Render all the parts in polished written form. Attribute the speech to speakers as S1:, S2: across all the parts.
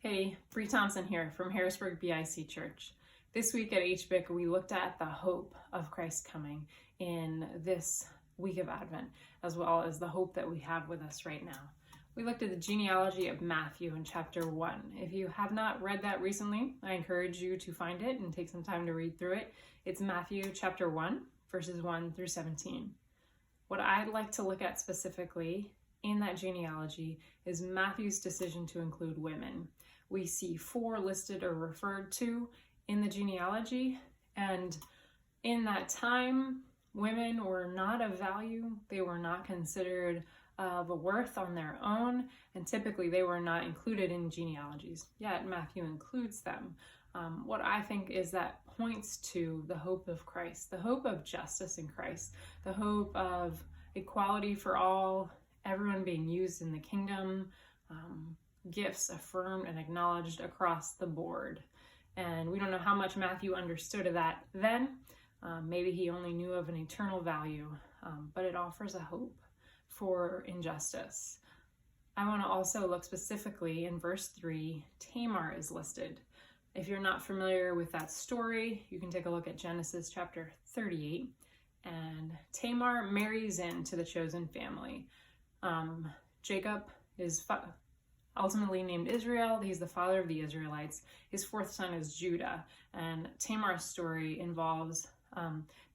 S1: Hey, Bree Thompson here from Harrisburg BIC Church. This week at HBIC, we looked at the hope of Christ coming in this week of Advent, as well as the hope that we have with us right now. We looked at the genealogy of Matthew in chapter 1. If you have not read that recently, I encourage you to find it and take some time to read through it. It's Matthew chapter 1, verses 1 through 17. What I'd like to look at specifically in that genealogy is Matthew's decision to include women. We see 4 listed or referred to in the genealogy, and in that time, women were not of value. They were not considered of a worth on their own, and typically they were not included in genealogies, yet Matthew includes them. What I think is that points to the hope of Christ, the hope of justice in Christ, the hope of equality for all, everyone being used in the kingdom, gifts affirmed and acknowledged across the board. And we don't know how much Matthew understood of that then. Maybe he only knew of an eternal value, but it offers a hope for injustice. I want to also look specifically in verse 3, Tamar is listed. If you're not familiar with that story, you can take a look at Genesis chapter 38. And Tamar marries into the chosen family. Jacob is ultimately named Israel. He's the father of the Israelites. His 4th son is Judah. And Tamar's story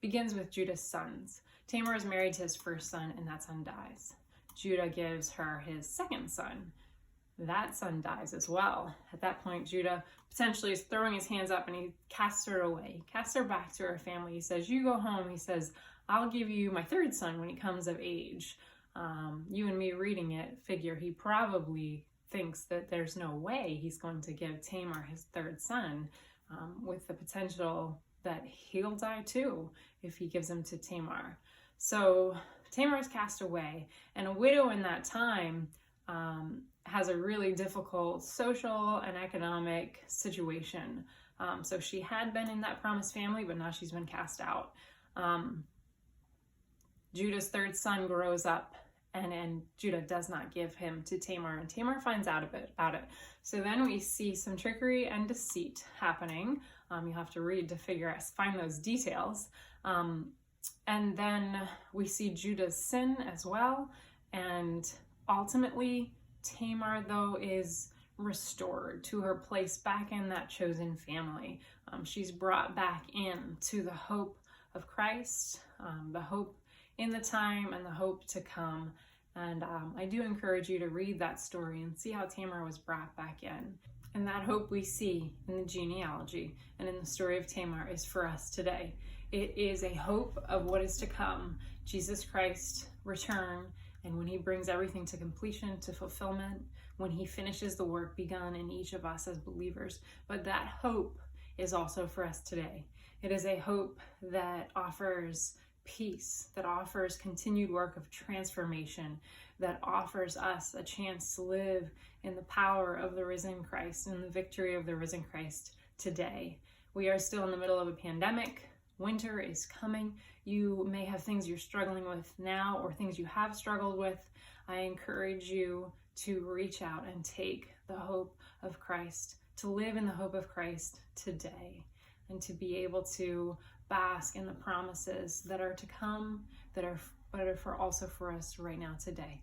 S1: begins with Judah's sons. Tamar is married to his 1st son, and that son dies. Judah gives her his 2nd son. That son dies as well. At that point, Judah potentially is throwing his hands up and he casts her away. He casts her back to her family. He says, "You go home." He says, "I'll give you my 3rd son when he comes of age." You and me reading it figure he probably thinks that there's no way he's going to give Tamar his 3rd son, with the potential that he'll die too if he gives him to Tamar. So Tamar is cast away, and a widow in that time has a really difficult social and economic situation. So she had been in that promised family, but now she's been cast out. Judah's 3rd son grows up, and Judah does not give him to Tamar, and Tamar finds out a bit about it. So then we see some trickery and deceit happening. You have to read to find those details. And then we see Judah's sin as well, and ultimately Tamar, though, is restored to her place back in that chosen family. She's brought back in to the hope of Christ, the hope in the time and the hope to come. And I do encourage you to read that story and see how Tamar was brought back in. And that hope we see in the genealogy and in the story of Tamar is for us today. It is a hope of what is to come, Jesus Christ return, and when he brings everything to completion, to fulfillment, when he finishes the work begun in each of us as believers. But that hope is also for us today. It is a hope that offers peace, that offers continued work of transformation, that offers us a chance to live in the power of the risen Christ and the victory of the risen Christ today. We are still in the middle of a pandemic. Winter is coming. You may have things you're struggling with now or things you have struggled with. I encourage you to reach out and take the hope of Christ, to live in the hope of Christ today, and to be able to bask in the promises that are to come, that are also for us right now today.